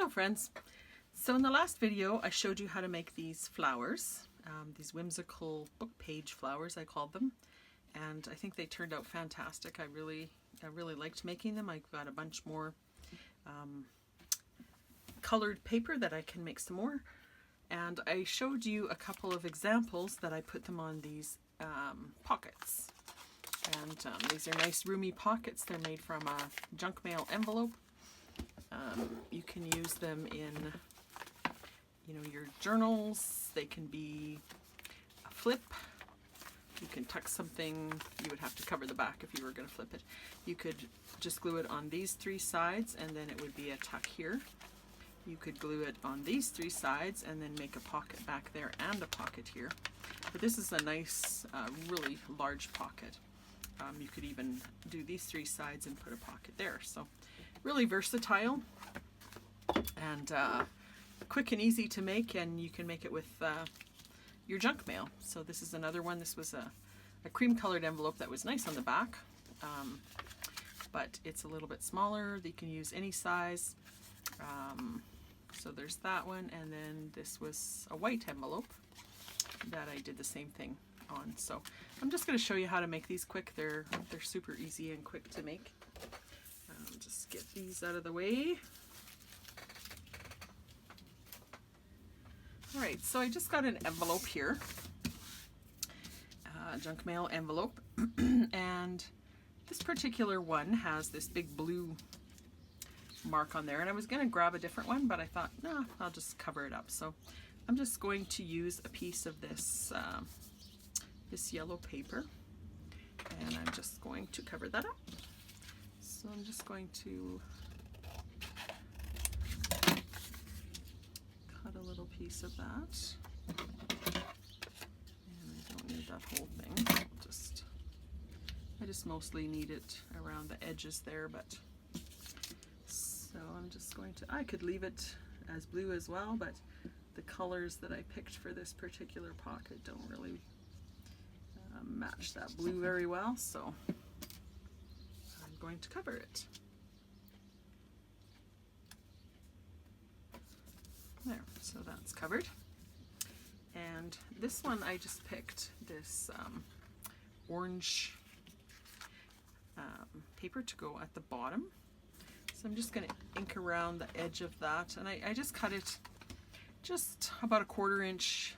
Hello friends. So in the last video I showed you how to make these flowers, these whimsical book page flowers I called them, and I think they turned out fantastic. I really liked making them. I've got a bunch more colored paper that I can make some more, and I showed you a couple of examples that I put them on these pockets. And these are nice roomy pockets. They're made from a junk mail envelope. You can use them in, your journals. They can be a flip. You can tuck something. You would have to cover the back if you were going to flip it. You could just glue it on these three sides and then it would be a tuck here. You could glue it on these three sides and then make a pocket back there and a pocket here. But this is a nice, really large pocket. You could even do these three sides and put a pocket there. So really versatile and quick and easy to make, and you can make it with your junk mail. So this is another one. This was a cream colored envelope that was nice on the back, but it's a little bit smaller. You can use any size. So there's that one, and then this was a white envelope that I did the same thing on. So I'm just going to show you how to make these quick. They're super easy and quick to make. Just get these out of the way. Alright, so I just got an envelope here, junk mail envelope, and this particular one has this big blue mark on there, and I was going to grab a different one, but I thought, no, I'll just cover it up. So I'm just going to use a piece of this this yellow paper, and I'm just going to cover that up. So I'm just going to cut a little piece of that, and I don't need that whole thing. I just mostly need it around the edges there, but so I'm just going to, I could leave it as blue as well, but the colors that I picked for this particular pocket don't really match that blue very well, so I'm going to cover it. There, so that's covered. And this one I just picked this orange paper to go at the bottom. So I'm just going to ink around the edge of that, and I just cut it just about a 1/4 inch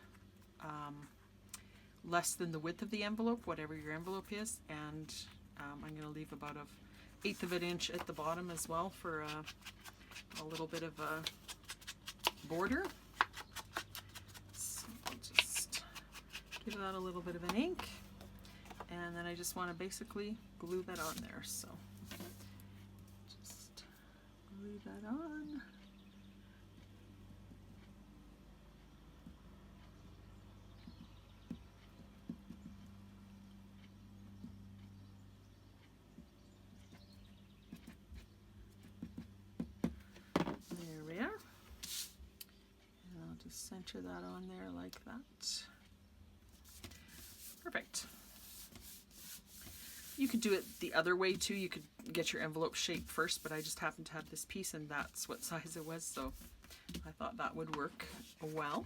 less than the width of the envelope, whatever your envelope is, and I'm going to leave about 1/8 of an inch at the bottom as well for a little bit of a border. So I'll just give that a little bit of an ink, and then I just want to basically glue that on there. So just glue that on. Center that on there like that. Perfect. You could do it the other way too. You could get your envelope shaped first, but I just happened to have this piece and that's what size it was, so I thought that would work well.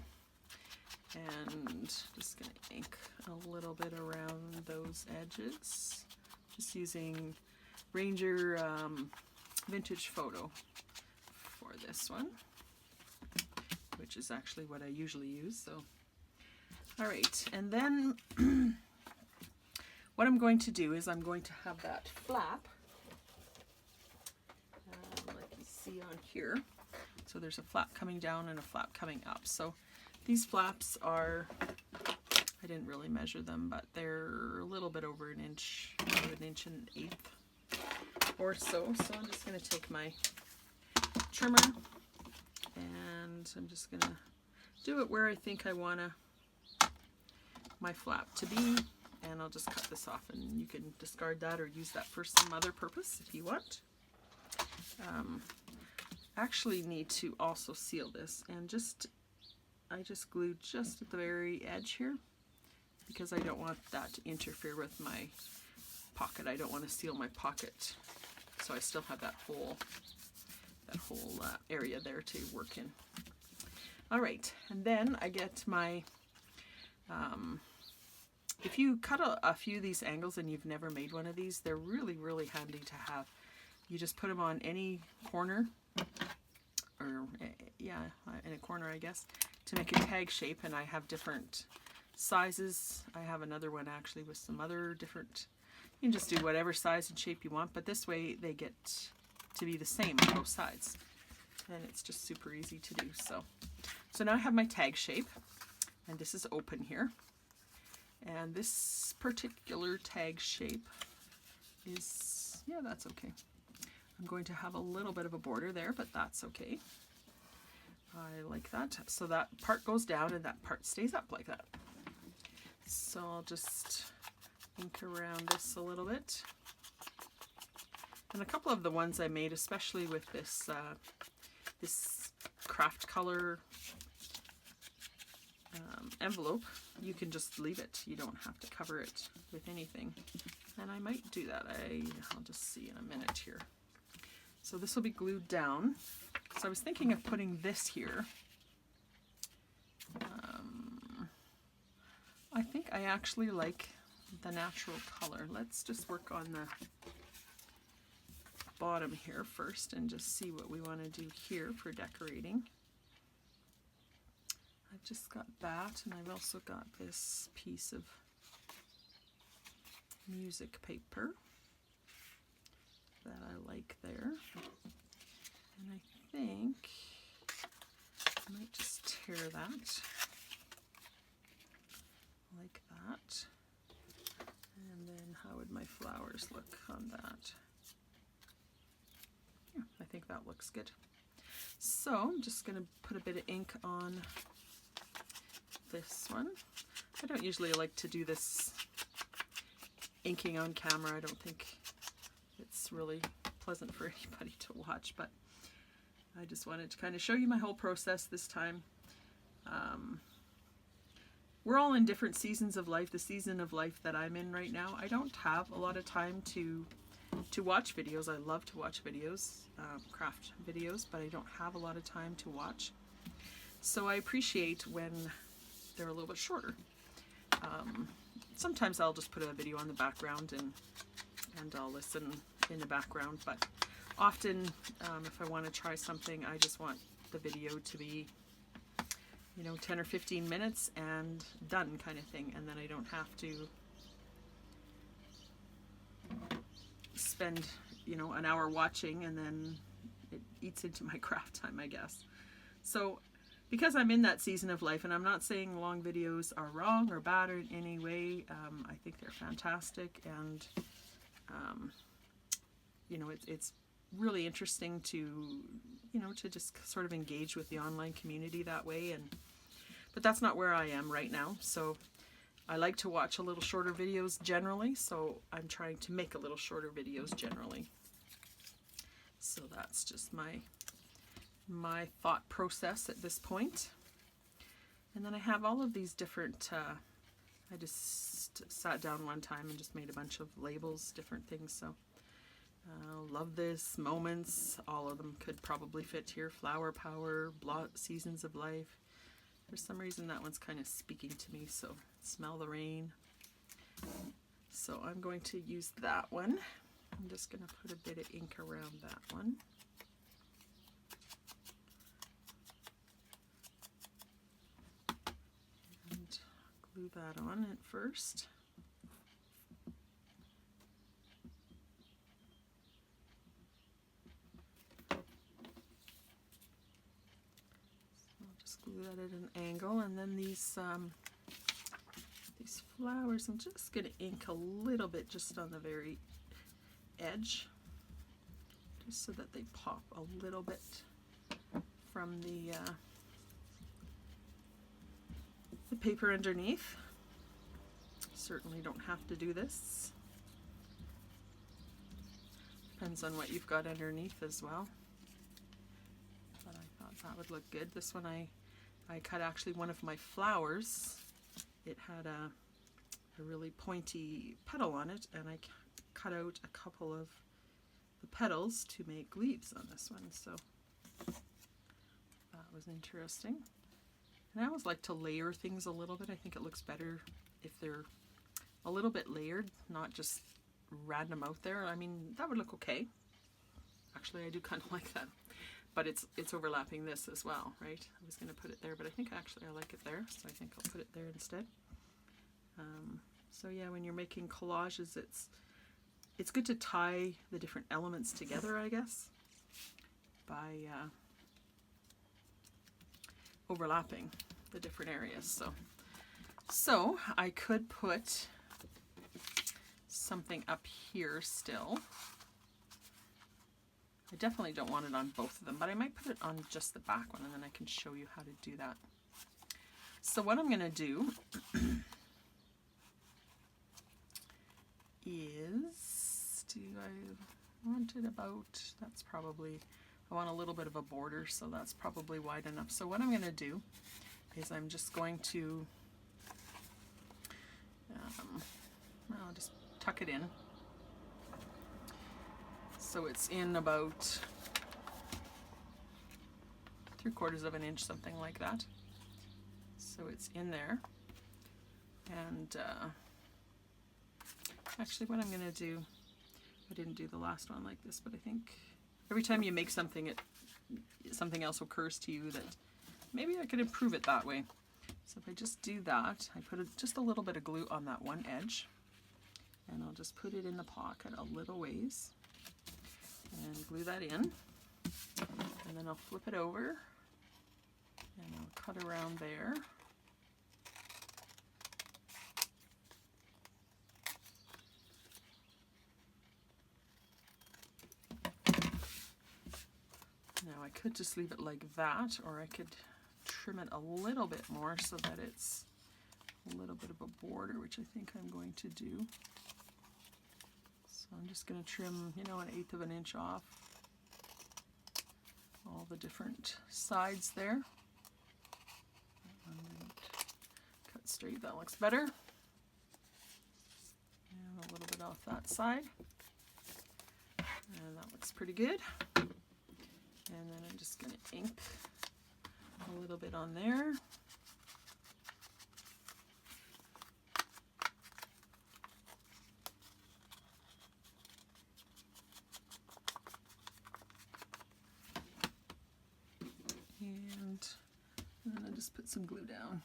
And just gonna ink a little bit around those edges, just using Ranger Vintage Photo for this one, which is actually what I usually use. So, all right, and then what I'm going to do is I'm going to have that flap, like you see on here. So there's a flap coming down and a flap coming up. So these flaps are, I didn't really measure them, but they're a little bit over 1 inch, about 1 1/8 or so. So I'm just going to take my trimmer, and I'm just going to do it where I think I want my flap to be, and I'll just cut this off, and you can discard that or use that for some other purpose if you want. Actually need to also seal this, and I just glued just at the very edge here because I don't want that to interfere with my pocket. I don't want to seal my pocket, so I still have that hole that whole area there to work in. All right, and then I get my, if you cut a few of these angles and you've never made one of these, they're really, really handy to have. You just put them on any corner, or yeah, in a corner, I guess, to make a tag shape. And I have different sizes. I have another one actually with some other different, you can just do whatever size and shape you want, but this way they get to be the same on both sides. And it's just super easy to do. So now I have my tag shape, and this is open here. And this particular tag shape is, yeah, that's okay. I'm going to have a little bit of a border there, but that's okay. I like that. So that part goes down and that part stays up like that. So I'll just ink around this a little bit. And a couple of the ones I made, especially with this this craft color envelope, you can just leave it. You don't have to cover it with anything. And I might do that. I'll just see in a minute here. So this will be glued down. So I was thinking of putting this here. I think I actually like the natural color. Let's just work on the bottom here first and just see what we want to do here for decorating. I've just got that, and I've also got this piece of music paper that I like there. And I think I might just tear that like that. And then how would my flowers look on that? Yeah, I think that looks good. So I'm just going to put a bit of ink on this one. I don't usually like to do this inking on camera. I don't think it's really pleasant for anybody to watch, but I just wanted to kind of show you my whole process this time. We're all in different seasons of life. The season of life that I'm in right now, I don't have a lot of time to watch videos. I love to watch videos, craft videos, but I don't have a lot of time to watch. So I appreciate when they're a little bit shorter. Sometimes I'll just put a video on the background and I'll listen in the background, but often if I want to try something, I just want the video to be, you know, 10 or 15 minutes and done kind of thing, and then I don't have to spend, you know, an hour watching and then it eats into my craft time, I guess. So because I'm in that season of life, and I'm not saying long videos are wrong or bad in any way, I think they're fantastic, and you know, it's really interesting to, you know, to just sort of engage with the online community that way. But that's not where I am right now. So I like to watch a little shorter videos generally, so I'm trying to make a little shorter videos generally. So that's just my thought process at this point. And then I have all of these different, I just sat down one time and just made a bunch of labels, different things. So love this, moments, all of them could probably fit here. Flower power, seasons of life. For some reason that one's kind of speaking to me, so smell the rain. So I'm going to use that one. I'm just going to put a bit of ink around that one. And glue that on at first. Glue that at an angle, and then these flowers, I'm just going to ink a little bit just on the very edge, just so that they pop a little bit from the paper underneath. Certainly don't have to do this. Depends on what you've got underneath as well. But I thought that would look good. This one I cut actually one of my flowers. It had a really pointy petal on it, and I cut out a couple of the petals to make leaves on this one. So That was interesting. And I always like to layer things a little bit. I think it looks better if they're a little bit layered, not just random out there. I mean, that would look okay. Actually, I do kind of like that. But it's overlapping this as well, right? I was going to put it there, but I think actually I like it there, so I think I'll put it there instead. So yeah, when you're making collages, it's good to tie the different elements together, I guess, by overlapping the different areas. So I could put something up here still. I definitely don't want it on both of them, but I might put it on just the back one, and then I can show you how to do that. So what I'm going to do is, do I want it about, that's probably, I want a little bit of a border, so that's probably wide enough. So what I'm going to do is I'm just going to, I'll just tuck it in. So it's in about 3/4 of an inch, something like that. So it's in there. And actually what I'm going to do, I didn't do the last one like this, but I think every time you make something, something else occurs to you that maybe I could improve it that way. So if I just do that, I put just a little bit of glue on that one edge, and I'll just put it in the pocket a little ways. And glue that in, and then I'll flip it over and I'll cut around there. Now I could just leave it like that, or I could trim it a little bit more so that it's a little bit of a border, which I think I'm going to do. So I'm just going to trim, 1/8 of an inch off all the different sides there. Cut straight, that looks better. And a little bit off that side. And that looks pretty good. And then I'm just going to ink a little bit on there. And then I just put some glue down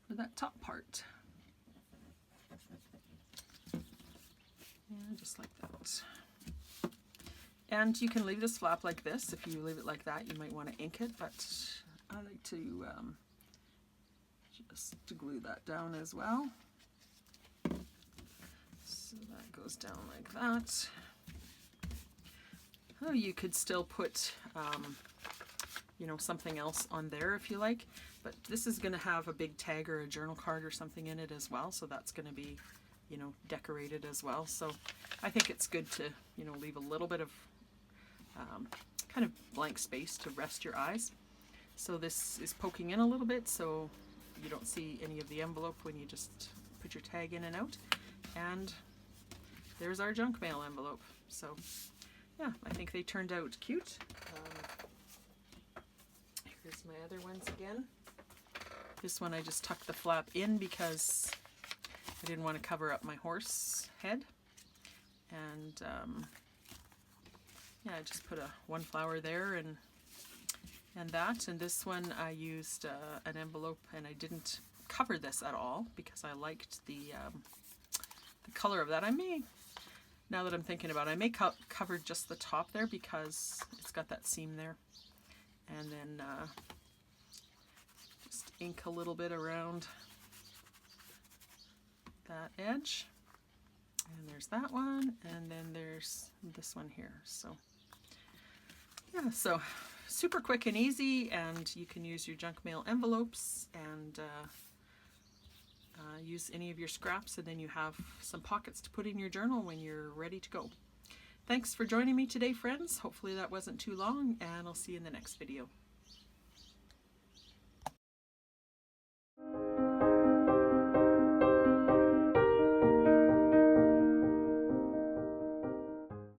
for that top part. And just like that. And you can leave this flap like this. If you leave it like that, you might want to ink it, but I like to just to glue that down as well. So that goes down like that. Oh, you could still put something else on there if you like, but this is going to have a big tag or a journal card or something in it as well, so that's going to be decorated as well. So I think it's good to leave a little bit of kind of blank space to rest your eyes. So this is poking in a little bit, so you don't see any of the envelope when you just put your tag in and out. And there's our junk mail envelope. So yeah, I think they turned out cute. Here's my other ones again. This one I just tucked the flap in because I didn't want to cover up my horse head. And yeah, I just put one flower there and that. And this one I used an envelope, and I didn't cover this at all because I liked the color of that. I may, now that I'm thinking about it, I may cover just the top there because it's got that seam there. And then just ink a little bit around that edge. And there's that one, and then there's this one here. So yeah, so super quick and easy, and you can use your junk mail envelopes and use any of your scraps, and then you have some pockets to put in your journal when you're ready to go. Thanks for joining me today, friends. Hopefully that wasn't too long, and I'll see you in the next video.